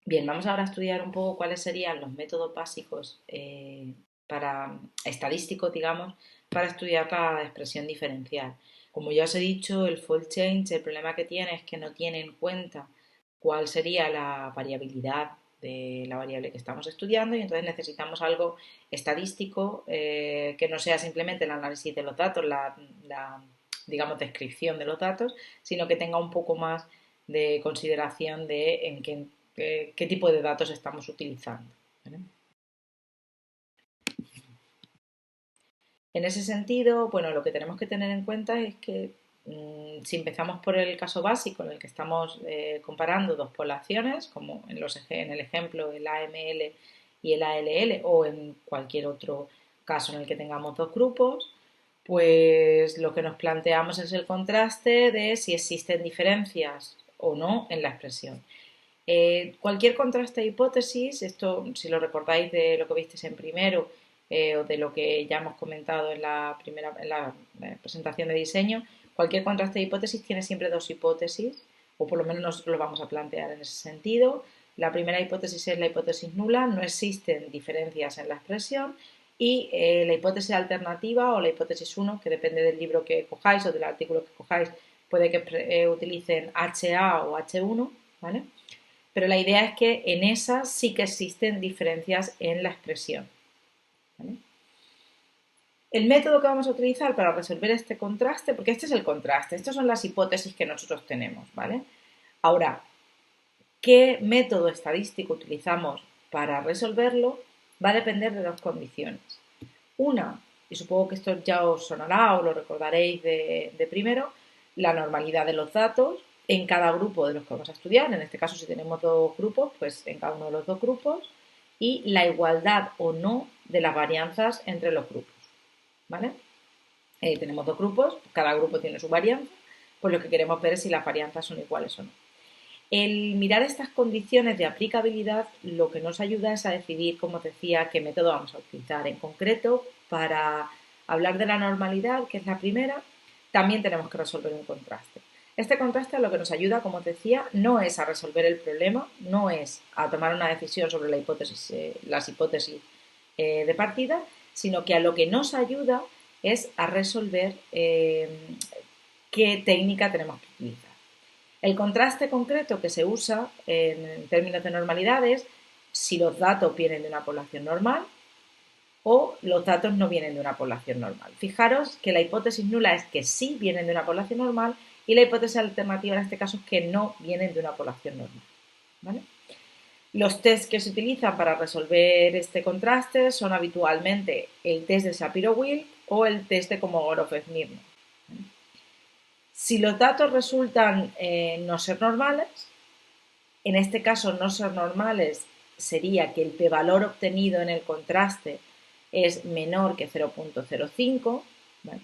Bien, vamos ahora a estudiar un poco cuáles serían los métodos básicos estadísticos, digamos, para estudiar la expresión diferencial. Como ya os he dicho, el fold change, el problema que tiene es que no tiene en cuenta cuál sería la variabilidad de la variable que estamos estudiando y entonces necesitamos algo estadístico que no sea simplemente el análisis de los datos, digamos, descripción de los datos, sino que tenga un poco más de consideración de en qué tipo de datos estamos utilizando. ¿Vale? En ese sentido, bueno, lo que tenemos que tener en cuenta es que si empezamos por el caso básico en el que estamos comparando dos poblaciones, como en el ejemplo el AML y el ALL, o en cualquier otro caso en el que tengamos dos grupos, pues lo que nos planteamos es el contraste de si existen diferencias o no en la expresión. Cualquier contraste de hipótesis, esto si lo recordáis de lo que visteis en primero o de lo que ya hemos comentado en la presentación de diseño, cualquier contraste de hipótesis tiene siempre dos hipótesis, o por lo menos nosotros lo vamos a plantear en ese sentido. La primera hipótesis es la hipótesis nula, no existen diferencias en la expresión, y la hipótesis alternativa o la hipótesis 1, que depende del libro que cojáis o del artículo que cojáis, puede que utilicen HA o H1, ¿vale? Pero la idea es que en esas sí que existen diferencias en la expresión. ¿Vale? El método que vamos a utilizar para resolver este contraste, porque este es el contraste, estas son las hipótesis que nosotros tenemos, ¿vale? Ahora, ¿qué método estadístico utilizamos para resolverlo? Va a depender de dos condiciones. Una, y supongo que esto ya os sonará o lo recordaréis de primero, la normalidad de los datos en cada grupo de los que vamos a estudiar. En este caso, si tenemos dos grupos, pues en cada uno de los dos grupos. Y la igualdad o no de las varianzas entre los grupos. ¿Vale? Tenemos dos grupos, cada grupo tiene su varianza, pues lo que queremos ver es si las varianzas son iguales o no. El mirar estas condiciones de aplicabilidad lo que nos ayuda es a decidir, como os decía, qué método vamos a utilizar. En concreto, para hablar de la normalidad, que es la primera, también tenemos que resolver un contraste. Este contraste lo que nos ayuda, como os decía, no es a resolver el problema, no es a tomar una decisión sobre las hipótesis de partida, sino que a lo que nos ayuda es a resolver qué técnica tenemos que utilizar. El contraste concreto que se usa en términos de normalidades, si los datos vienen de una población normal o los datos no vienen de una población normal. Fijaros que la hipótesis nula es que sí vienen de una población normal y la hipótesis alternativa en este caso es que no vienen de una población normal. ¿Vale? Los test que se utilizan para resolver este contraste son habitualmente el test de Shapiro-Wilk o el test de Kolmogorov-Smirnov. Si los datos resultan no ser normales, en este caso no ser normales sería que el p-valor obtenido en el contraste es menor que 0.05, ¿vale?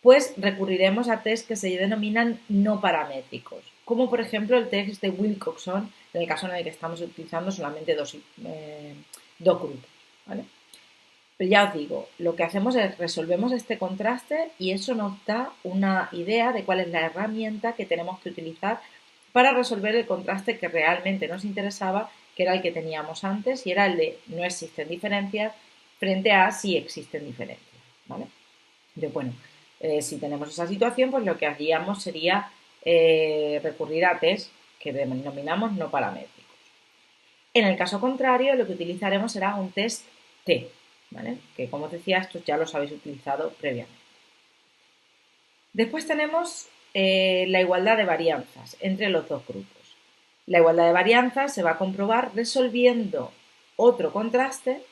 Pues recurriremos a test que se denominan no paramétricos, como por ejemplo el test de Wilcoxon, en el caso en el que estamos utilizando solamente dos grupos. ¿Vale? Pero ya os digo, lo que hacemos es resolvemos este contraste y eso nos da una idea de cuál es la herramienta que tenemos que utilizar para resolver el contraste que realmente nos interesaba, que era el que teníamos antes y era el de no existen diferencias frente a sí existen diferencias. ¿Vale? Entonces, bueno, si tenemos esa situación, pues lo que haríamos sería recurrir a test que denominamos no paramétricos. En el caso contrario, lo que utilizaremos será un test T, ¿vale? Que como os decía, estos ya los habéis utilizado previamente. Después tenemos la igualdad de varianzas entre los dos grupos. La igualdad de varianzas se va a comprobar resolviendo otro contraste,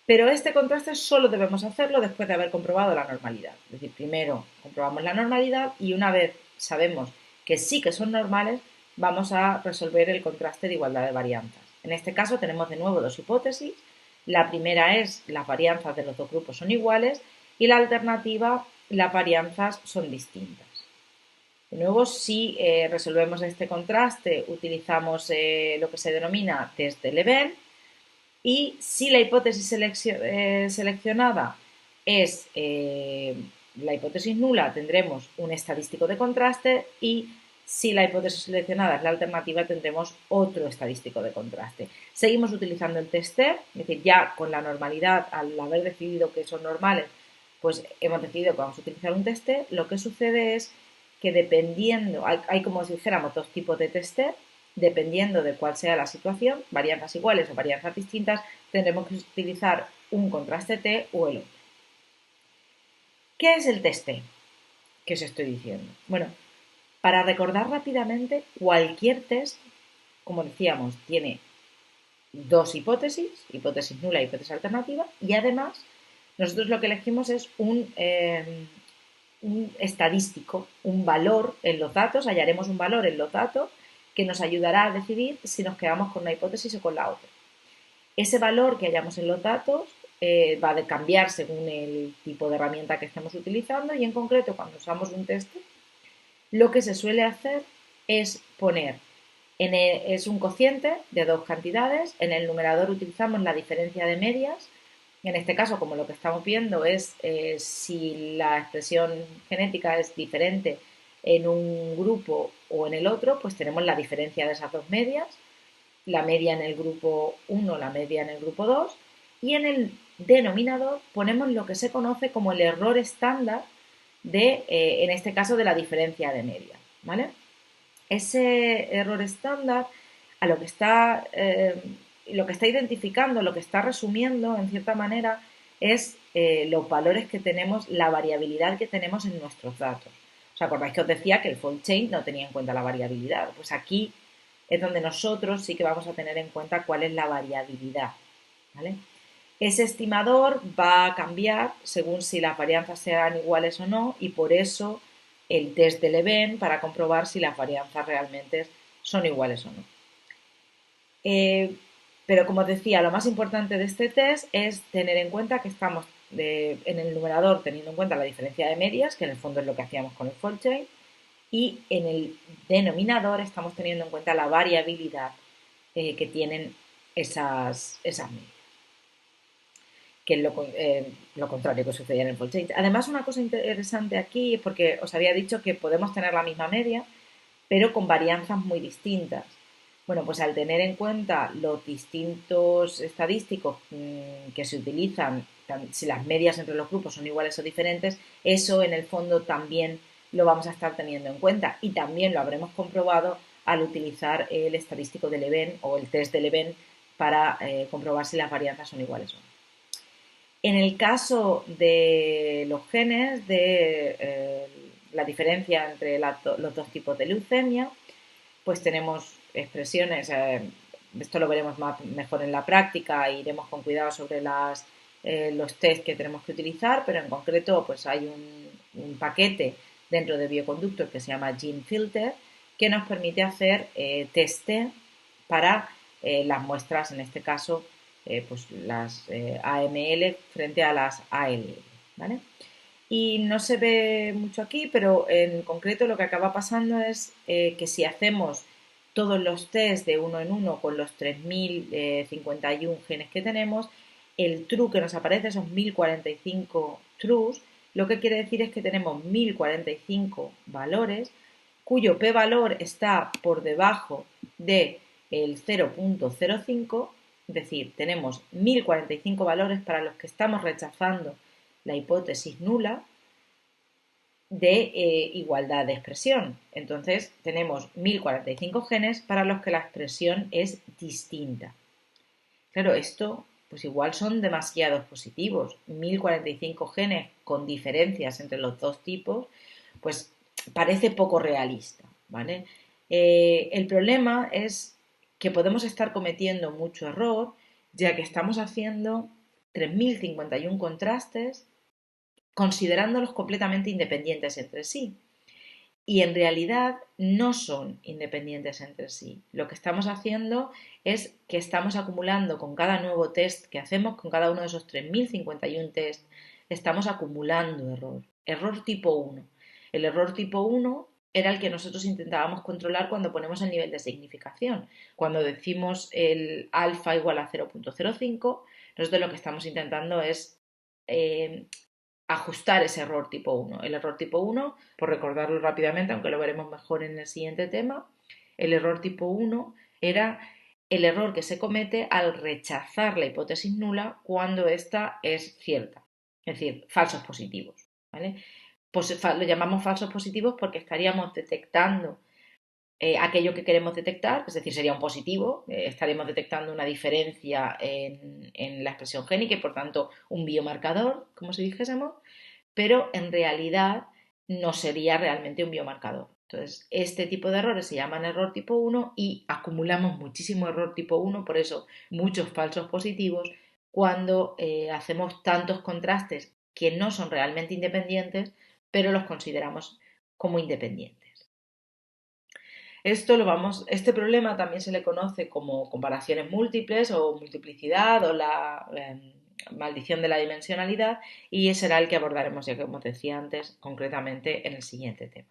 pero este contraste solo debemos hacerlo después de haber comprobado la normalidad. Es decir, primero comprobamos la normalidad y una vez sabemos que sí que son normales, vamos a resolver el contraste de igualdad de varianzas. En este caso tenemos de nuevo dos hipótesis. La primera es las varianzas de los dos grupos son iguales y la alternativa las varianzas son distintas. De nuevo, si resolvemos este contraste, utilizamos lo que se denomina test de Leven y si la hipótesis seleccionada es la hipótesis nula, tendremos un estadístico de contraste y Si la hipótesis seleccionada es la alternativa, tendremos otro estadístico de contraste. Seguimos utilizando el tester, es decir, ya con la normalidad, al haber decidido que son normales, pues hemos decidido que vamos a utilizar un tester. Lo que sucede es que dependiendo, hay como si dijéramos dos tipos de tester, dependiendo de cuál sea la situación, varianzas iguales o varianzas distintas, tendremos que utilizar un contraste T o el otro. ¿Qué es el test T que os estoy diciendo? Bueno, para recordar rápidamente, cualquier test, como decíamos, tiene dos hipótesis nula y hipótesis alternativa, y además nosotros lo que elegimos es un estadístico, un valor en los datos, hallaremos un valor en los datos que nos ayudará a decidir si nos quedamos con una hipótesis o con la otra. Ese valor que hallamos en los datos va a cambiar según el tipo de herramienta que estemos utilizando, y en concreto cuando usamos un test, lo que se suele hacer es poner, es un cociente de dos cantidades, en el numerador utilizamos la diferencia de medias. En este caso, como lo que estamos viendo es si la expresión genética es diferente en un grupo o en el otro, pues tenemos la diferencia de esas dos medias, la media en el grupo 1, la media en el grupo 2, y en el denominador ponemos lo que se conoce como el error estándar de, en este caso, de la diferencia de media, ¿vale? Ese error estándar a lo que está identificando, lo que está resumiendo, en cierta manera, es los valores que tenemos, la variabilidad que tenemos en nuestros datos. ¿Os acordáis que os decía que el fault chain no tenía en cuenta la variabilidad? Pues aquí es donde nosotros sí que vamos a tener en cuenta cuál es la variabilidad, ¿vale? Ese estimador va a cambiar según si las varianzas sean iguales o no, y por eso el test de Leven para comprobar si las varianzas realmente son iguales o no. Pero como os decía, lo más importante de este test es tener en cuenta que estamos en el numerador teniendo en cuenta la diferencia de medias, que en el fondo es lo que hacíamos con el fault chain, y en el denominador estamos teniendo en cuenta la variabilidad que tienen esas medias, que es lo contrario que sucedía en el fault chain. Además, una cosa interesante aquí es porque os había dicho que podemos tener la misma media, pero con varianzas muy distintas. Bueno, pues al tener en cuenta los distintos estadísticos que se utilizan, si las medias entre los grupos son iguales o diferentes, eso en el fondo también lo vamos a estar teniendo en cuenta, y también lo habremos comprobado al utilizar el estadístico del Leven o el test del Leven para comprobar si las varianzas son iguales o no. En el caso de los genes, de la diferencia entre los dos tipos de leucemia, pues tenemos expresiones, esto lo veremos mejor en la práctica, e iremos con cuidado sobre los test que tenemos que utilizar, pero en concreto pues hay un paquete dentro de Bioconductor que se llama GeneFilter, que nos permite hacer test para las muestras, en este caso pues las AML frente a las ALL, ¿vale? Y no se ve mucho aquí, pero en concreto lo que acaba pasando es que si hacemos todos los test de uno en uno con los 3051 genes que tenemos, el true que nos aparece, esos 1045 trues, lo que quiere decir es que tenemos 1045 valores cuyo p-valor está por debajo del 0.05, es decir, tenemos 1045 valores para los que estamos rechazando la hipótesis nula de igualdad de expresión. Entonces tenemos 1045 genes para los que la expresión es distinta. Claro, esto pues igual son demasiados positivos. 1045 genes con diferencias entre los dos tipos, pues parece poco realista, ¿vale? El problema es que podemos estar cometiendo mucho error, ya que estamos haciendo 3051 contrastes considerándolos completamente independientes entre sí. Y en realidad no son independientes entre sí. Lo que estamos haciendo es que estamos acumulando con cada nuevo test que hacemos, con cada uno de esos 3051 test, estamos acumulando error. Error tipo 1. El error tipo 1 era el que nosotros intentábamos controlar cuando ponemos el nivel de significación. Cuando decimos el alfa igual a 0.05, nosotros lo que estamos intentando es ajustar ese error tipo 1. El error tipo 1, por recordarlo rápidamente, aunque lo veremos mejor en el siguiente tema, el error tipo 1 era el error que se comete al rechazar la hipótesis nula cuando ésta es cierta, es decir, falsos positivos. ¿Vale? Pues lo llamamos falsos positivos porque estaríamos detectando aquello que queremos detectar, es decir, sería un positivo, estaremos detectando una diferencia en la expresión génica y por tanto un biomarcador, como si dijésemos, pero en realidad no sería realmente un biomarcador. Entonces, este tipo de errores se llaman error tipo 1 y acumulamos muchísimo error tipo 1, por eso muchos falsos positivos, cuando hacemos tantos contrastes que no son realmente independientes, pero los consideramos como independientes. Este problema también se le conoce como comparaciones múltiples o multiplicidad o la maldición de la dimensionalidad y será el que abordaremos, ya como decía antes, concretamente en el siguiente tema.